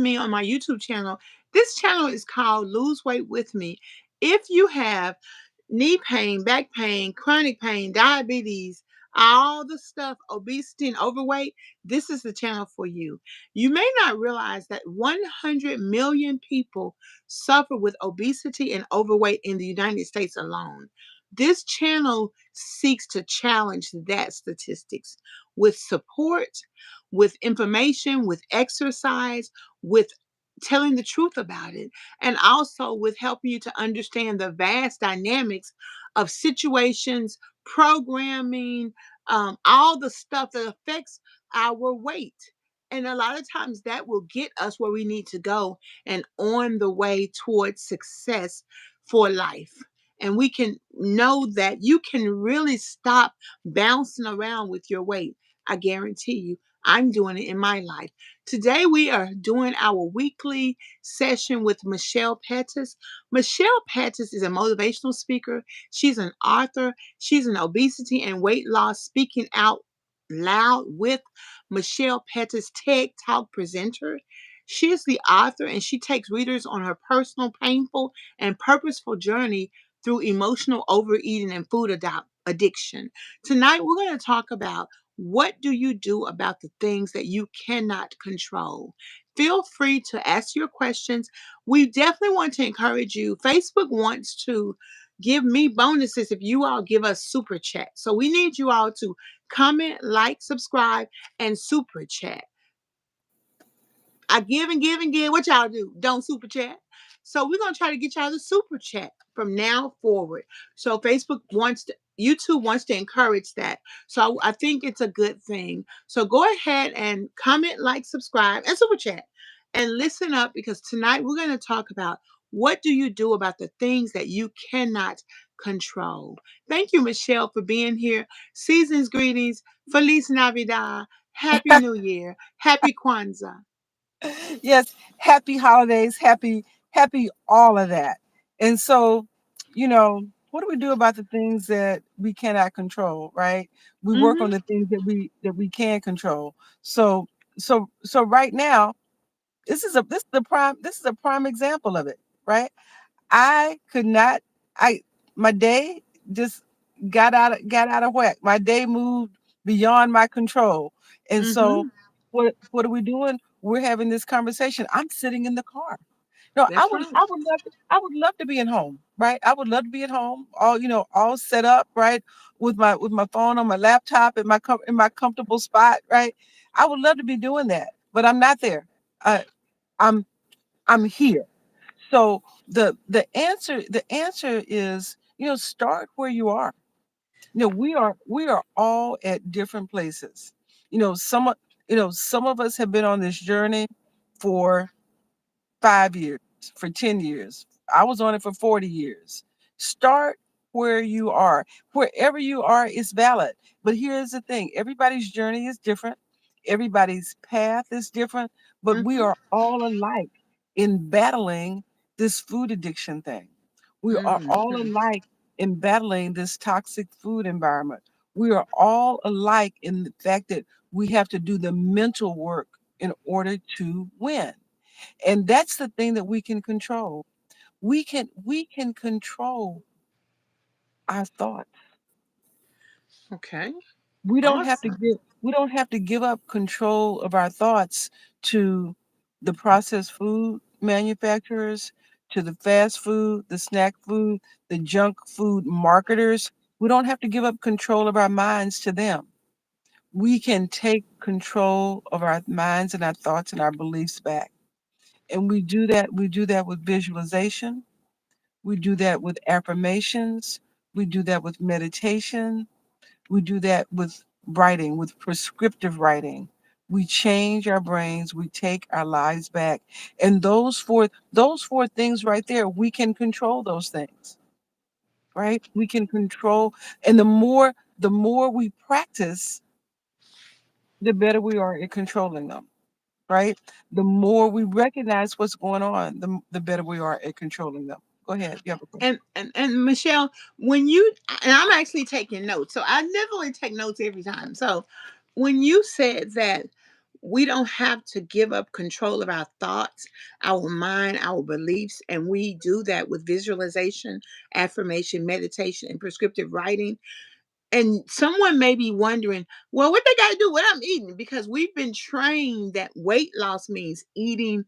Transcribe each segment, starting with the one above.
watching me on my YouTube channel, this channel is called Lose Weight With Me. If you have knee pain, back pain, chronic pain, diabetes, all the stuff, obesity and overweight, this is the channel for you. You may not realize that 100 million people suffer with obesity and overweight in the United States alone. This channel seeks to challenge that statistics with support, with information, with exercise, with telling the truth about it, and also with helping you to understand the vast dynamics of situations, programming, all the stuff that affects our weight. And a lot of times that will get us where we need to go and on the way towards success for life. And we can know that you can really stop bouncing around with your weight. I guarantee you, I'm doing it in my life. Today, we are doing our weekly session with Michelle Pettis. Michelle Pettis is a motivational speaker. She's an author. She's an obesity and weight loss speaking out loud with Michelle Pettis TED Talk presenter. She is the author and she takes readers on her personal, painful, and purposeful journey through emotional overeating and food addiction. Tonight, we're going to talk about what do you do about the things that you cannot control? Feel free to ask your questions. We definitely want to encourage you. Facebook wants to give me bonuses if you all give us super chat. So we need you all to comment, like, subscribe, and super chat. I give and give and give. What y'all do? Don't super chat. So we're gonna try to get y'all to super chat from now forward. So YouTube wants to encourage that. So I think it's a good thing. So go ahead and comment, like, subscribe, and super chat. And listen up because tonight we're gonna talk about what do you do about the things that you cannot control. Thank you, Michelle, for being here. Season's greetings. Feliz Navidad. Happy New Year. Happy Kwanzaa. Yes, happy holidays, happy all of that. And so, what do we do about the things that we cannot control, right? We work on Mm-hmm. the things that we can control. So right now, this is a prime example of it, right? I could not I my day just got out of whack. My day moved beyond my control. And so Mm-hmm. what are we doing? We're having this conversation. I'm sitting in the car. No, I That's would right. I would love to, I would love to be at home, right? I would love to be at home, all set up, right? With my phone on my laptop in my comfortable spot, right? I would love to be doing that, but I'm not there. I I'm I'm here. So the answer is, start where you are. We are all at different places. Some of us have been on this journey for 5 years, for 10 years. I was on it for 40 years. Start where you are. Wherever you are is valid. But here's the thing, everybody's journey is different, everybody's path is different, but we Mm-hmm. are all alike in battling this food addiction thing. We are all Mm-hmm. alike in battling this toxic food environment. We are all alike in the fact that we have to do the mental work in order to win. And that's the thing that we can control. We can control our thoughts. Okay. We don't have to Awesome. give up control of our thoughts to the processed food manufacturers, to the fast food, the snack food, the junk food marketers. We don't have to give up control of our minds to them. We can take control of our minds and our thoughts and our beliefs back. And we do that with visualization. We do that with affirmations. We do that with meditation. We do that with writing, with prescriptive writing. We change our brains. We take our lives back. And those four things right there, we can control those things, right? We can control, and the more we practice, the better we are at controlling them, right? The more we recognize what's going on, the better we are at controlling them. Go ahead. You have a question. And Michelle, when you and I'm actually taking notes, so I definitely take notes every time. So when you said that we don't have to give up control of our thoughts, our mind, our beliefs. And we do that with visualization, affirmation, meditation, and prescriptive writing. And someone may be wondering, well, what they got to do with what I'm eating? Because we've been trained that weight loss means eating,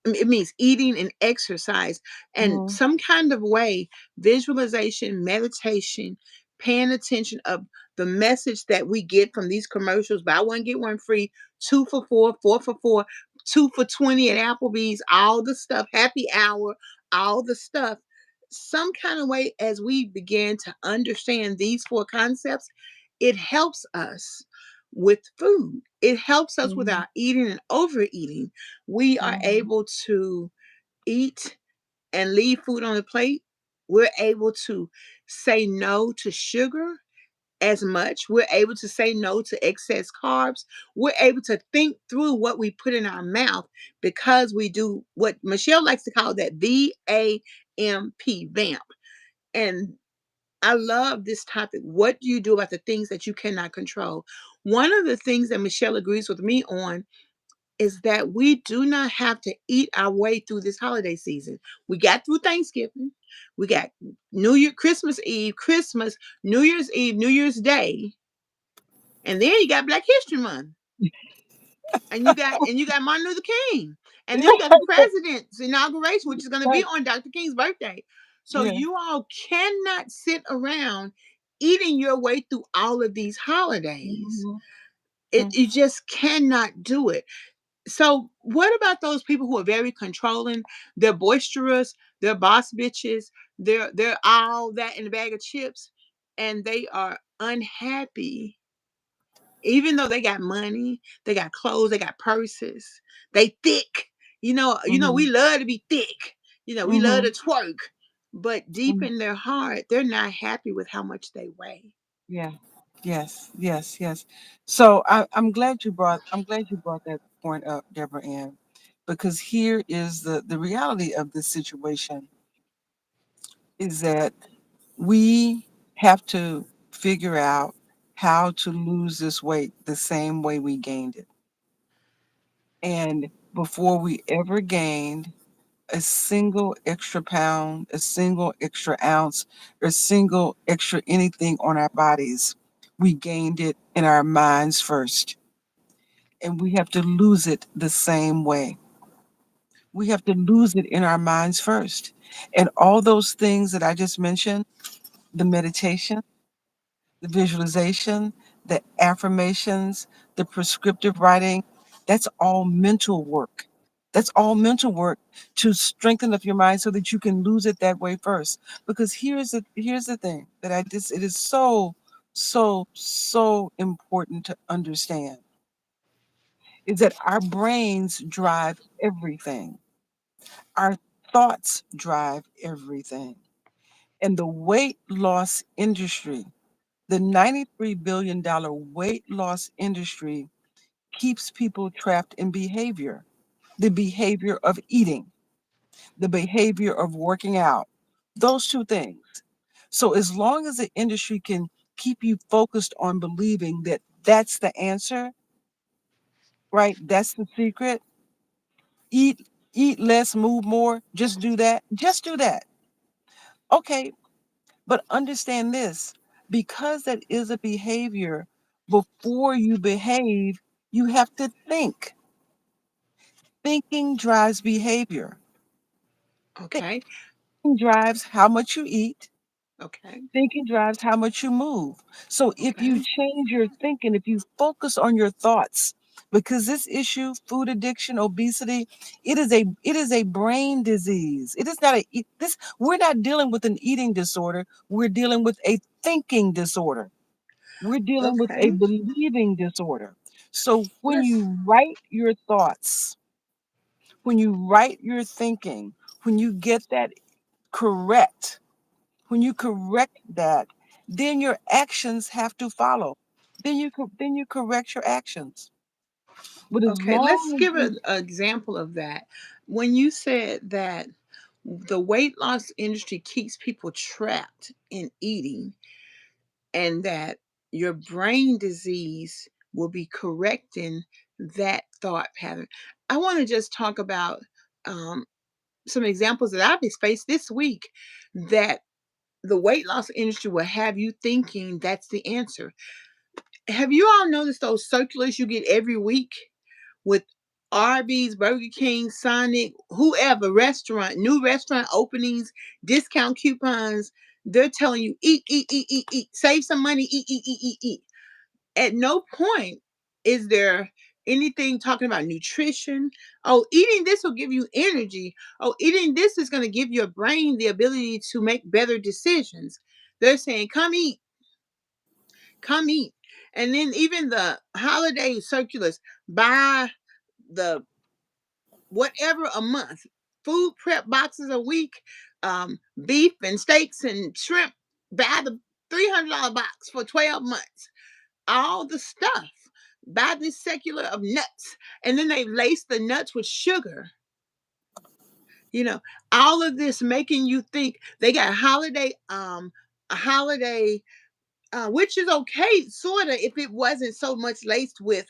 it means eating and exercise and Mhm. some kind of way, visualization, meditation, paying attention of the message that we get from these commercials. Buy one, get one free, 2 for $4, 4 for $4, 2 for $20 at Applebee's, all the stuff, happy hour, all the stuff. Some kind of way, as we begin to understand these four concepts, it helps us with food. It helps us with Mhm. our eating and overeating. We are Mhm. able to eat and leave food on the plate. We're able to say no to sugar as much. We're able to say no to excess carbs. We're able to think through what we put in our mouth because we do what Michelle likes to call that VAMP, vamp. And I love this topic. What do you do about the things that you cannot control? One of the things that Michelle agrees with me on is that we do not have to eat our way through this holiday season. We got through Thanksgiving. We got New Year, Christmas Eve, Christmas, New Year's Eve, New Year's Day, and then you got Black History Month. And you got Martin Luther King. And then you got the president's inauguration, which is going to be Right. on Dr. King's birthday. So Yeah. you all cannot sit around eating your way through all of these holidays. Mhm. You just cannot do it. So what about those people who are very controlling? They're boisterous, they're boss bitches, they're all that in a bag of chips, and they are unhappy. Even though they got money, they got clothes, they got purses, they thick. We Mhm. love to be thick. We love to Mhm. twerk. But deep Mhm. in their heart, they're not happy with how much they weigh. Yeah. Yes. Yes. Yes. So I'm glad you brought that point up, Deborah Ann, because here is the reality of this situation is that we have to figure out how to lose this weight the same way we gained it. And before we ever gained a single extra pound, a single extra ounce, or a single extra anything on our bodies, we gained it in our minds first. And we have to lose it the same way. We have to lose it in our minds first. And all those things that I just mentioned, the meditation, the visualization, the affirmations, the prescriptive writing, that's all mental work. That's all mental work to strengthen up your mind so that you can lose it that way first. Because here's the thing that it is so important to understand is that our brains drive everything. Our thoughts drive everything. And the weight loss industry, the $93 billion weight loss industry keeps people trapped in behavior, the behavior of eating, the behavior of working out, those two things. So, as long as the industry can keep you focused on believing that that's the answer, right? That's the secret. Eat, eat less, move more. Just do that. Just do that. Okay, but understand this because that is a behavior, before you behave, you have to think. Thinking drives behavior. Okay. Thinking drives how much you eat. Okay. Thinking drives how much you move. So if you Okay. change your thinking, if you focus on your thoughts, because this issue, food addiction, obesity, it is a brain disease. It is not this we're not dealing with an eating disorder. We're dealing with a thinking disorder. We're dealing with a Okay. believing disorder. So when Let's you write your thoughts, when you write your thinking, when you get that correct, when you correct that, then your actions have to follow. Then you correct your actions. But as Okay, let's long as give you an example of that. When you said that the weight loss industry keeps people trapped in eating, and that your brain disease will be correcting that thought pattern. I want to just talk about um, some examples that I've faced this week that the weight loss industry will have you thinking that's the answer. Have you all noticed those circulars you get every week with Arby's, Burger King, Sonic, whoever restaurant, new restaurant openings, discount coupons? They're telling you eat, eat, eat, eat, eat, save some money, eat, eat, eat, eat, eat. At no point is there anything talking about nutrition. Oh, eating this will give you energy. Oh, eating this is going to give your brain the ability to make better decisions. They're saying, come eat, come eat. And then even the holiday circulars, buy the whatever a month, food prep boxes a week, beef and steaks and shrimp, buy the $300 box for 12 months. All the stuff. Buy this secular of nuts. And then they lace the nuts with sugar. You know, all of this making you think they got a holiday which is okay, sorta, if it wasn't so much laced with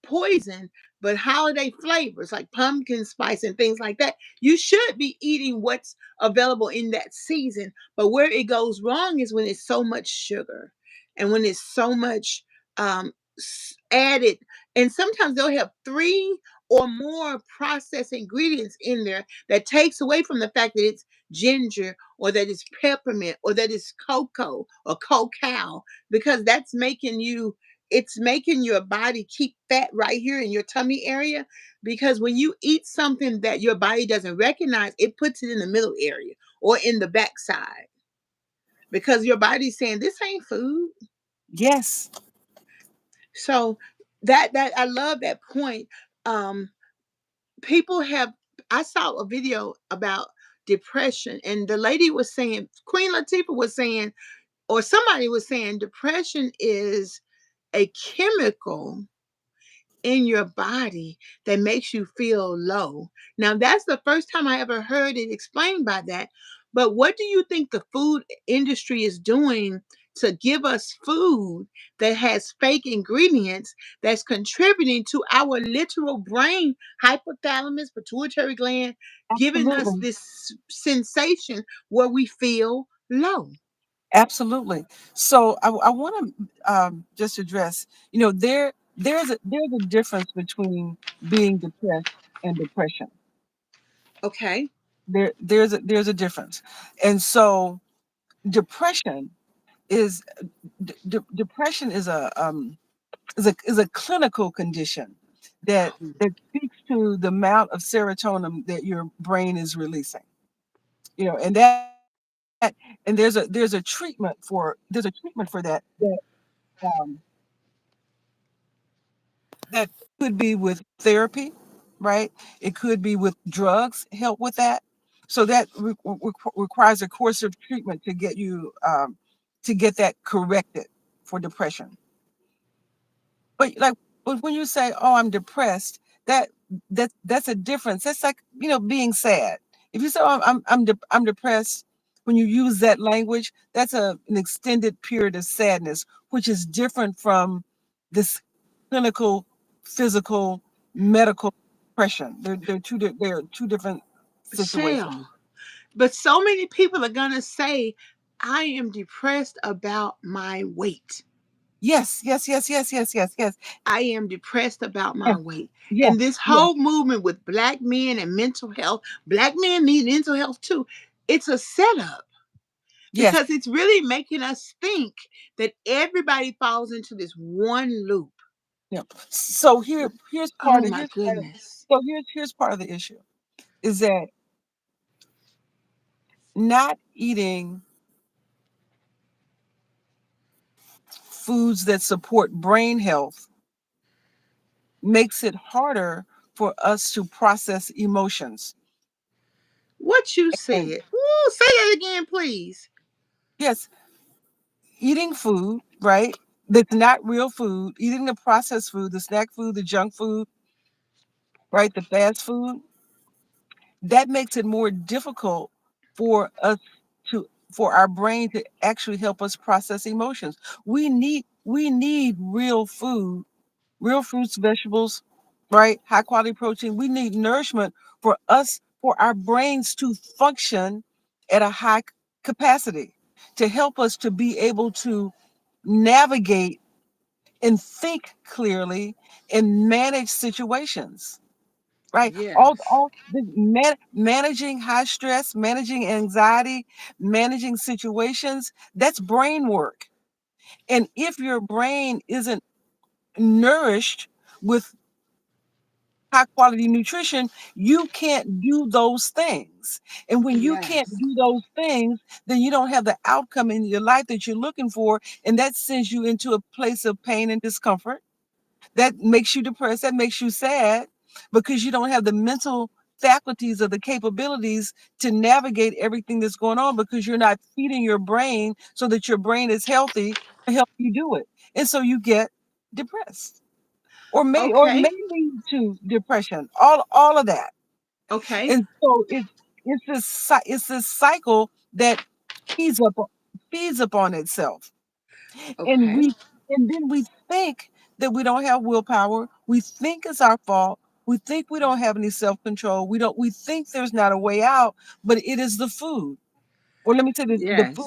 poison. But holiday flavors like pumpkin spice and things like that, you should be eating what's available in that season. But where it goes wrong is when it's so much sugar, and when it's so much added. And sometimes they'll have three or more processed ingredients in there that takes away from the fact that it's ginger, or that it's peppermint, or that it's cocoa or cocoa, because that's making you, it's making your body keep fat right here in your tummy area. Because when you eat something that your body doesn't recognize, it puts it in the middle area or in the backside, because your body's saying this ain't food. Yes. So that I love that point. um People have, I saw a video about depression, and the lady was saying, Queen Latifah was saying, or somebody was saying, depression is a chemical in your body that makes you feel low. Now, that's the first time I ever heard it explained by that. But what do you think the food industry is doing to give us food that has fake ingredients that's contributing to our literal brain, hypothalamus, pituitary gland, giving us Absolutely. this sensation where we feel low? Absolutely. So I want to just address, there's a difference between being depressed and depression. Okay. There's a difference. And so depression is depression is a clinical condition that speaks to the amount of serotonin that your brain is releasing. And there's a treatment for that um, that could be with therapy, right? It could be with drugs help with that. So that requires a course of treatment to get that corrected for depression. But when you say, "Oh, I'm depressed," that that's a difference. That's like being sad. If you say, "Oh, I'm depressed," when you use that language, that's an extended period of sadness, which is different from this clinical, physical, medical depression. They're two different situations. Shell. But so many people are going to say, I am depressed about my weight. Yes, yes, yes, yes, yes, yes, yes, I am depressed about my yes, weight. yes, And this yes, whole movement with black men and mental health, black men need mental health too. It's a setup, yes. because it's really making us think that everybody falls into this one loop. Yeah. So here's Oh part of my goodness. here's part of the issue is that not eating foods that support brain health makes it harder for us to process emotions. What you And said. Ooh, say that again, please. yes, eating food, right? That's not real food, eating the processed food, the snack food, the junk food, right? The fast food, that makes it more difficult for us for our brain to actually help us process emotions. We need real food real fruits, vegetables, right? High quality protein. We need nourishment for our brains to function at a high capacity, to help us to be able to navigate and think clearly and manage situations, right? Yes. All the managing high stress, managing anxiety, managing situations, that's brain work. And if your brain isn't nourished with high quality nutrition, you can't do those things. And when you can't Yes. do those things, then you don't have the outcome in your life that you're looking for. And that sends you into a place of pain and discomfort. That makes you depressed. That makes you sad because you don't have the mental faculties or the capabilities to navigate everything that's going on because you're not feeding your brain so that your brain is healthy to help you do it. And so you get depressed or may Okay. lead to depression, all of that. Okay. And so it's this cycle that feeds up feeds upon itself. And Okay. we think that we don't have willpower. We think it's our fault. We think we don't have any self-control. We think there's not a way out, but it is the food. Or let me say this, Yes.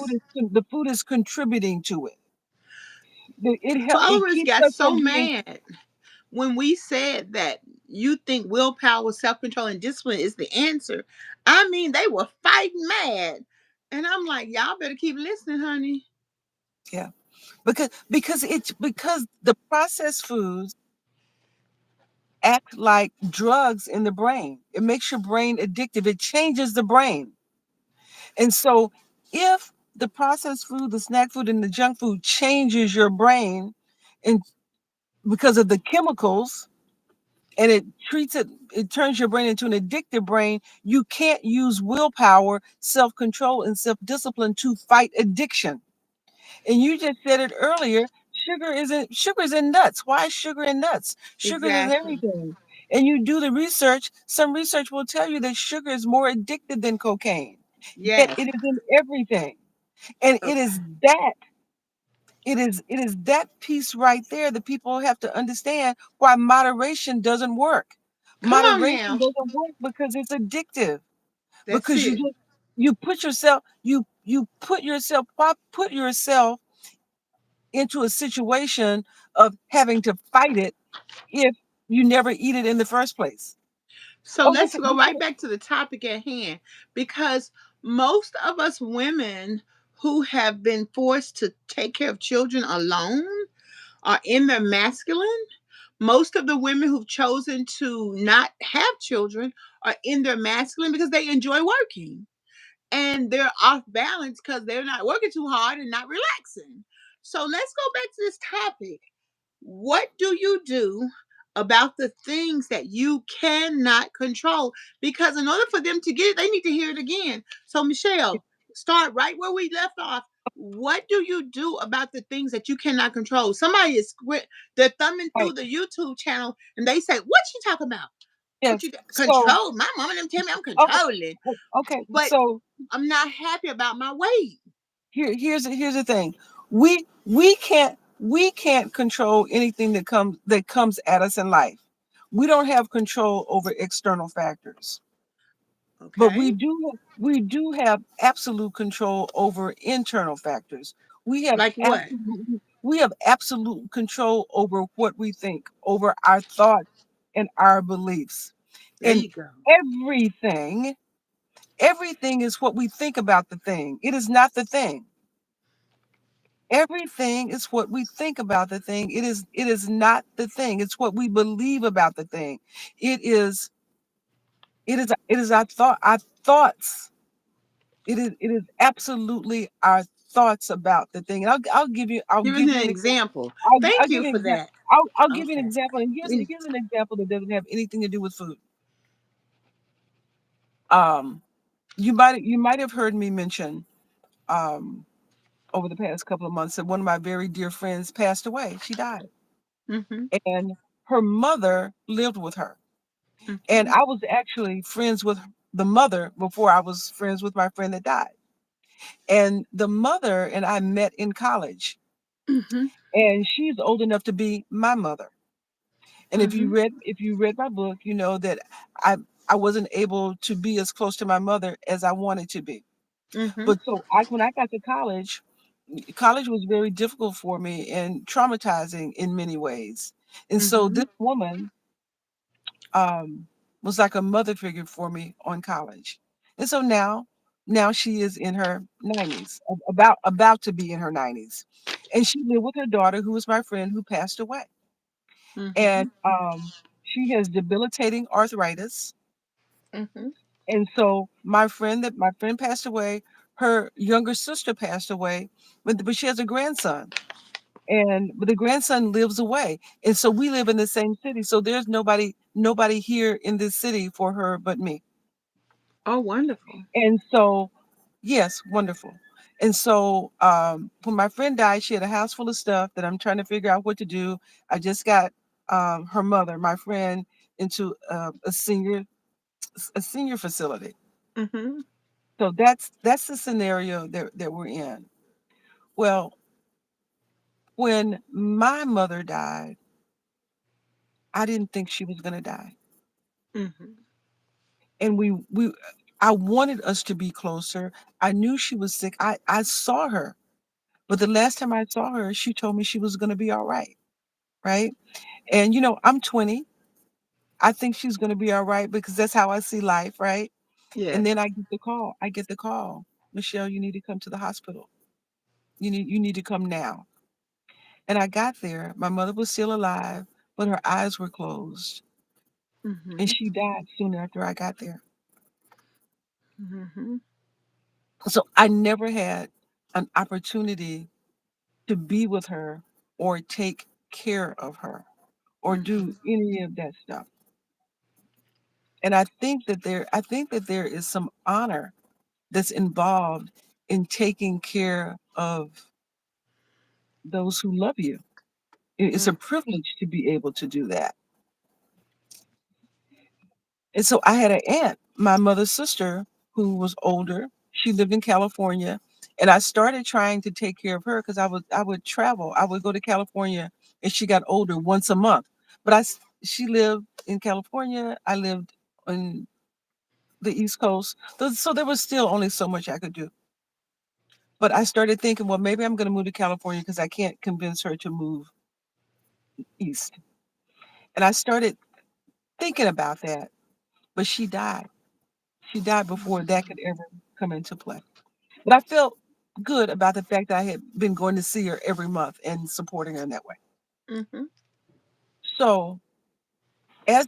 the food is contributing to it. It Followers keeps got us so from being. mad when we said that you think willpower, self control, and discipline is the answer. I mean, they were fighting mad. And I'm like, y'all better keep listening, honey. Yeah. Because the processed foods act like drugs in the brain. It makes your brain addictive. It changes the brain. And so if the processed food, the snack food, and the junk food changes your brain and because of the chemicals and it turns your brain into an addictive brain, you can't use willpower, self-control, and self-discipline to fight addiction. And you just said it earlier, sugar's in nuts. Why is sugar in nuts? Sugar is Exactly. everything. And you do the research, some research will tell you that sugar is more addictive than cocaine. Yet Yes. it is in everything. And Okay. it is that piece right there that people have to understand why moderation doesn't work. Come on Moderation now. doesn't work because it's addictive. That's Because it. put yourself into a situation of having to fight it if you never eat it in the first place. So Oh, let's go right back to the topic at hand because most of us women who have been forced to take care of children alone are in their masculine. Most of the women who've chosen to not have children are in their masculine because they enjoy working and they're off balance because they're not working too hard and not relaxing. So let's go back to this topic. What do you do about the things that you cannot control? Because in order for them to get it, they need to hear it again. So, Michelle, start right where we left off. What do you do about the things that you cannot control? Somebody is they're thumbing through right, the YouTube channel and they say, "What you talking about? What yes. you So control? My mama them tell me I'm okay, controlling, okay. but So I'm not happy about my weight." here's the thing. We can't control anything that comes at us in life. We don't have control over external factors. But Okay, we do have absolute control over internal factors. like what? We have absolute control over what we think, over our thoughts and our beliefs. There And you go. everything, everything is what we think about the thing. It is not the thing. Everything is what we think about the thing. It is not the thing. It's what we believe about the thing. It is it is our thoughts. It is absolutely our thoughts about the thing. And I'll Give us give an you an example. example. Thank I'll give you you an for example. that. I'll give you an Okay. example. And We- here's an example that doesn't have anything to do with food. Um, you might have heard me mention um over the past couple of months that one of my very dear friends passed away. She died, Mhm. and her mother lived with her. And Mhm. I was actually friends with the mother before I was friends with my friend that died. And the mother and I met in college, Mhm. and she's old enough to be my mother. And Mhm. if you read my book, you know that I I wasn't able to be as close to my mother as I wanted to be. Mhm. But so I when I got to college, college was very difficult for me and traumatizing in many ways. And so this Mhm. woman um, was like a mother figure for me on college. And so now she is in her 90s, about to be in her 90s. And she lived with her daughter, who was my friend, who passed away. And Mhm. she has debilitating arthritis. Mhm. And so my friend passed away, her younger sister passed away, but she has a grandson. And but the grandson lives away. And so we live in the same city. So there's nobody here in this city for her but me. Oh, wonderful. And so yes, wonderful. And so when my friend died, she had a house full of stuff that I'm trying to figure out what to do. I just got her mother, my friend, into a senior facility. Mhm. So that's the scenario that we're in. Well, when my mother died, I didn't think she was going to die. Mhm. And we I wanted us to be closer. I knew she was sick. I saw her. But the last time I saw her, she told me she was going to be all right, right? And I'm 20. I think she's going to be all right because that's how I see life, right? And then Yes. I get the call. I get the call. Michelle, you need to come to the hospital. You need to come now. And I got there. My mother was still alive, but her eyes were closed. And Mhm. she died soon after I got there. Mhm. So I never had an opportunity to be with her or take care of her or do Mhm. any of that stuff. And I think that there is some honor that's involved in taking care of those who love you. It's a Mm. privilege to be able to do that. And so I had an aunt, my mother's sister, who was older. She lived in California, and I started trying to take care of her because I would travel. I would go to California as she got older once a month. But she lived in California. I lived on the East Coast, so there was still only so much I could do. But I started thinking, well, maybe I'm going to move to California because I can't convince her to move east. And I started thinking about that, but she died. She died before that could ever come into play. But I felt good about the fact that I had been going to see her every month and supporting her in that way. Mhm. So as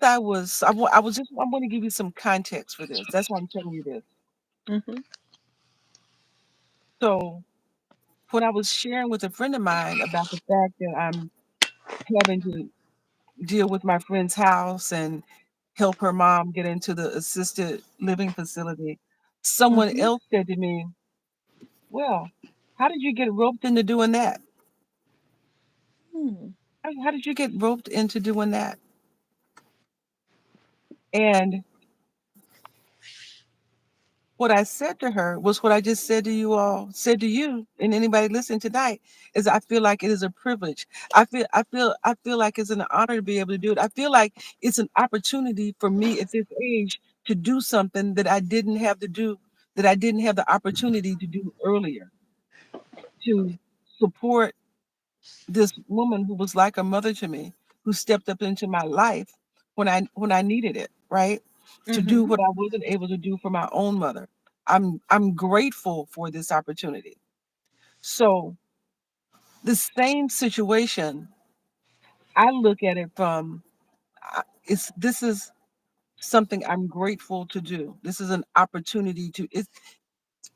I'm going to give you some context for this. That's why I'm telling you this. Mhm. So when I was sharing with a friend of mine about the fact that I'm having to deal with my friend's house and help her mom get into the assisted living facility, someone Mhm. else said to me, well, how did you get roped into doing that? Hmm. How did you get roped into doing that? And what I said to her was what I just said to you all, said to you and anybody listening tonight, is I feel like it is a privilege. I feel like it's an honor to be able to do it. I feel like it's an opportunity for me at this age to do something that I didn't have the opportunity to do earlier, to support this woman who was like a mother to me, who stepped up into my life when I needed it, right? To do Mhm. what I wasn't able to do for my own mother. I'm grateful for this opportunity. So the same situation, I look at it from it's this is something I'm grateful to do. This is an opportunity to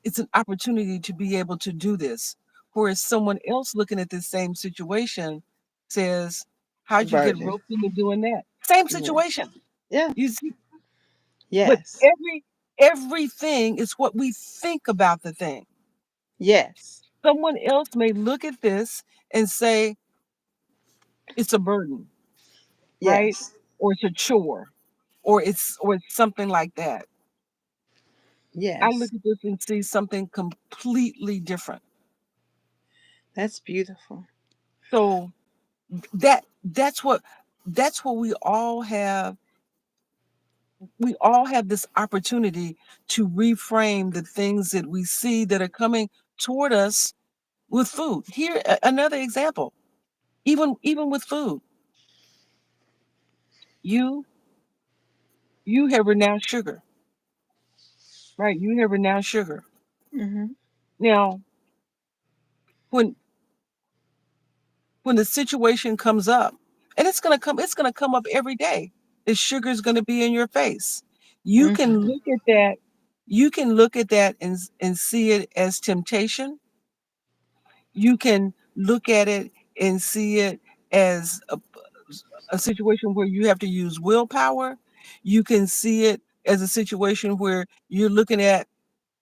it's an opportunity to be able to do this. Whereas someone else looking at this same situation says, how'd you get Burden. roped into doing that? Same Yeah. situation. Yeah. You see, but Yes. everything is what we think about the thing. Yes. Someone else may look at this and say it's a burden, right? Yes. Or it's a chore, or it's something like that. I look Yes. at this and see something completely different. That's beautiful. So that's what. That's what we all have this opportunity to reframe the things that we see that are coming toward us with food. Here, another example. Even with food, you you have renounced sugar, right? You have renounced sugar. Mhm. Now, when when the situation comes up, and it's gonna come up every day. The sugar is gonna be in your face. You can Mhm. look at that. You can look at that and see it as temptation. You can look at it and see it as a situation where you have to use willpower. You can see it as a situation where you're looking at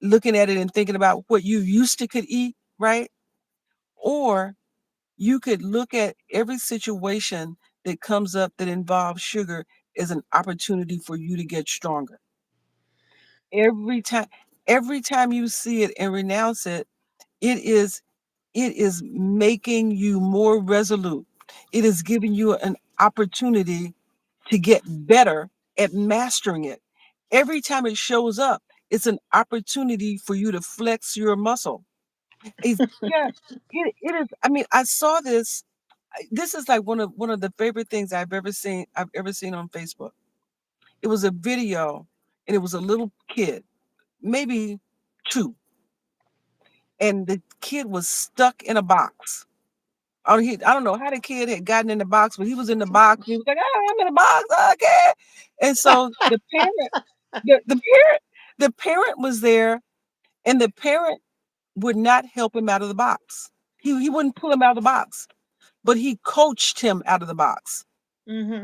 it and thinking about what you used to could eat, right? Or you could look at every situation that comes up that involves sugar as an opportunity for you to get stronger. Every time every time you see it and renounce it, it is it is making you more resolute. It is giving you an opportunity to get better at mastering it. Every time it shows up, it's an opportunity for you to flex your muscle. Yeah, it is. I mean, I saw this. This is like one of the favorite things I've ever seen on Facebook. It was a video, and it was a little kid, maybe two, and the kid was stuck in a box. I don't know how the kid had gotten in the box, but he was in the box. He was like, "Ah, I'm in the box. Okay." And so the parent was there, and the parent would not help him out of the box. He wouldn't pull him out of the box, but he coached him out of the box.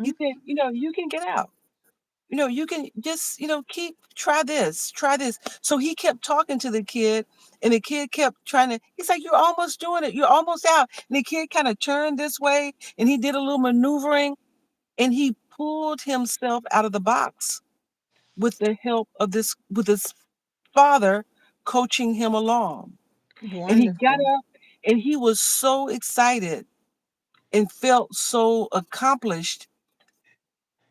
He Mhm. said, "You can get out. You can just, keep try this." So he kept talking to the kid, and the kid kept trying to, he's like, "You're almost doing it. You're almost out." And the kid kind of turned this way, and he did a little maneuvering, and he pulled himself out of the box with the help of with his father coaching him along. And he got Wonderful. up, and he was so excited and felt so accomplished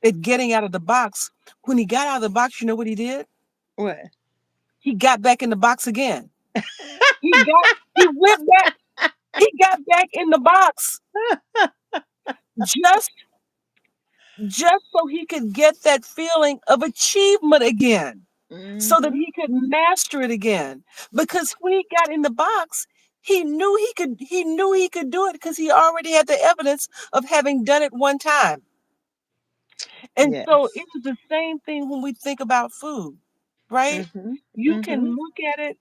at getting out of the box. When he got out of the box, you know what he did? What? He got back in the box again. He went back, he got back in the box just just so he could get that feeling of achievement again, so that Mhm. he could master it again. Because when he got in the box, he knew he could do it because he already had the evidence of having done it one time. And so Yes. it is the same thing when we think about food, right? Mhm. You can Mhm. look at it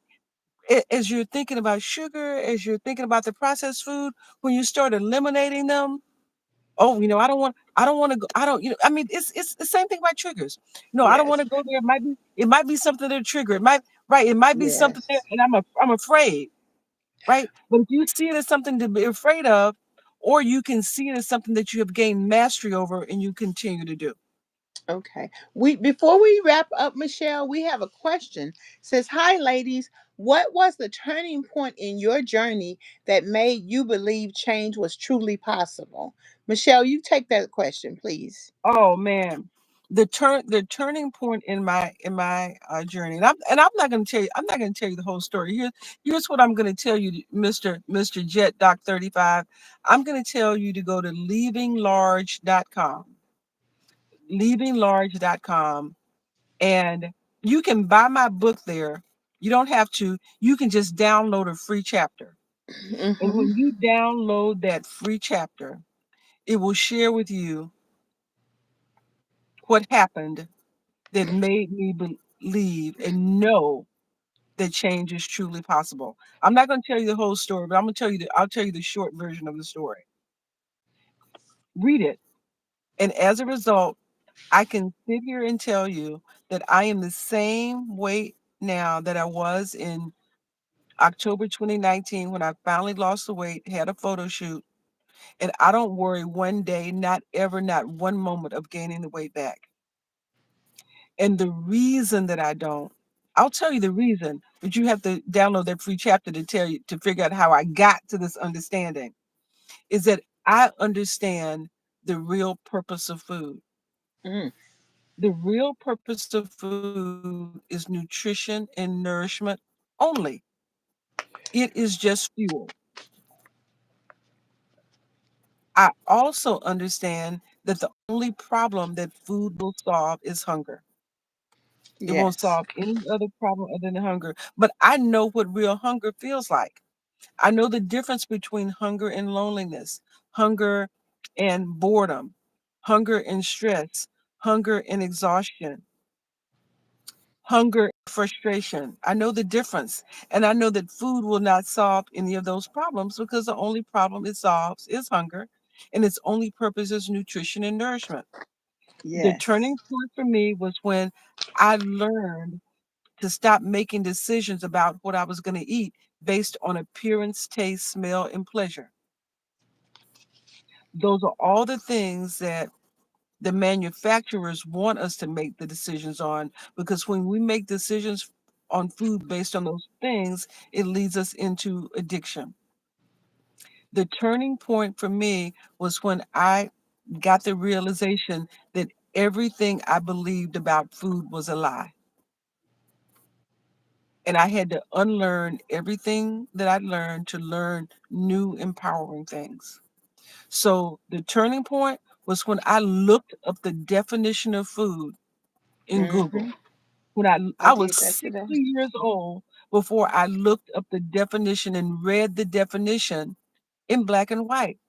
as you're thinking about sugar, as you're thinking about the processed food, when you start eliminating them. Oh, I don't want to go. I don't, I mean, it's the same thing about triggers. No, I don't want Yes. to go there. It might be something to trigger. It might be something there, Yes. and I'm afraid, right? But if you see it as something to be afraid of, or you can see it as something that you have gained mastery over and you continue to do. Okay. We before we wrap up, Michelle, we have a question. Says, "Hi ladies, what was the turning point in your journey that made you believe change was truly possible?" Michelle, you take that question, please. Oh man, the turning point in my journey, and I'm not going to tell you. I'm not going to tell you the whole story. Here's what I'm going to tell you, Mister Jet Doc 35. I'm going to tell you to go to leavinglarge.com, leavinglarge.com, and you can buy my book there. You don't have to. You can just download a free chapter, and Mhm. when you download that free chapter, it will share with you what happened that made me believe and know that change is truly possible. I'm not going to tell you the whole story, but I'll tell you the short version of the story. Read it. And as a result, I can sit here and tell you that I am the same weight now that I was in October 2019 when I finally lost the weight, had a photo shoot, and I don't worry one day, not ever, not one moment of gaining the weight back. And the reason that I don't, I'll tell you the reason, but you have to download that free chapter to tell you, to figure out how I got to this understanding, is that I understand the real purpose of food. Mm. The real purpose of food is nutrition and nourishment only. It is just fuel. I also understand that the only problem that food will solve is hunger. It won't Yes. solve any other problem other than hunger. But I know what real hunger feels like. I know the difference between hunger and loneliness, hunger and boredom, hunger and stress, hunger and exhaustion, hunger and frustration. I know the difference. And I know that food will not solve any of those problems because the only problem it solves is hunger. And its only purpose is nutrition and nourishment. The Yes. turning point for me was when I learned to stop making decisions about what I was going to eat based on appearance, taste, smell, and pleasure. Those are all the things that the manufacturers want us to make the decisions on, because when we make decisions on food based on those things, it leads us into addiction. The turning point for me was when I got the realization that everything I believed about food was a lie. And I had to unlearn everything that I learned to learn new empowering things. So the turning point was when I looked up the definition of food in Google. Mm-hmm. When I I was did that 60 today. years old before I looked up the definition and read the definition in black and white.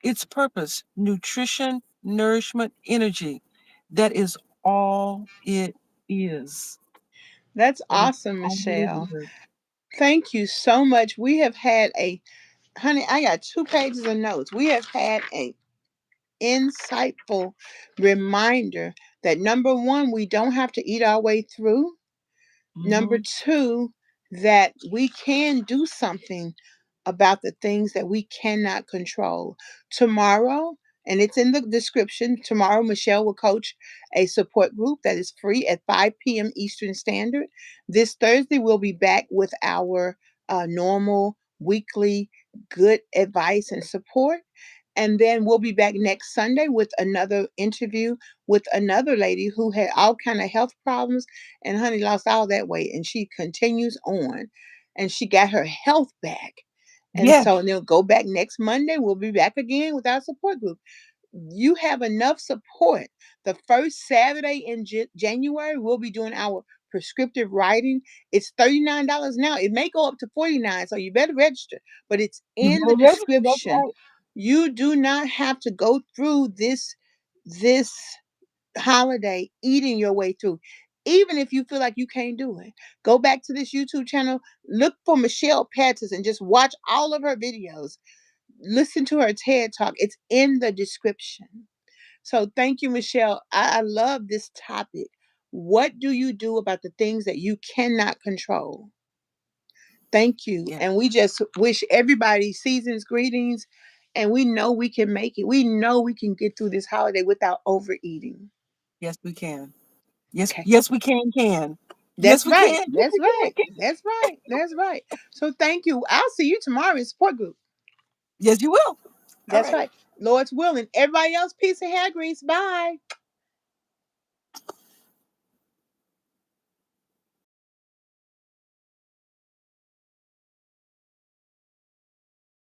Its purpose, nutrition, nourishment, energy. That is all it is. That's That is awesome, all it Michelle. is. Thank you so much. We have had a honey, I got 2 pages of notes. We have had a insightful reminder that number one, we don't have to eat our way through. Number Mhm. two, that we can do something about the things that we cannot control. Tomorrow, and it's in the description, tomorrow Michelle will coach a support group that is free at 5 p.m. Eastern Standard. This Thursday, we'll be back with our normal weekly good advice and support. And then we'll be back next Sunday with another interview with another lady who had all kind of health problems and honey lost all that weight and she continues on and she got her health back. And Yes. so and they'll go back next Monday. We'll be back again with our support group. You have enough support. The first Saturday in January, we'll be doing our prescriptive writing. It's $39 now. It may go up to 49, so you better register. But it's You in the better register. That's description. right. You do not have to go through this holiday eating your way through. Even if you feel like you can't do it, go back to this YouTube channel, look for Michelle Patterson, just watch all of her videos, listen to her TED talk. It's in the description. So thank you, Michelle. I love this topic. What do you do about the things that you cannot control? Thank you. Yeah. And we just wish everybody season's greetings. And we know we can make it. We know we can get through this holiday without overeating. Yes, we can. Yes, Okay. yes, we can. Yes, That's we can. right. Yes, That's we right. can. That's right. That's right. So thank you. I'll see you tomorrow in support group. Yes, you will. All That's right. right. Lord's willing. Everybody else, peace and hair grease. Bye.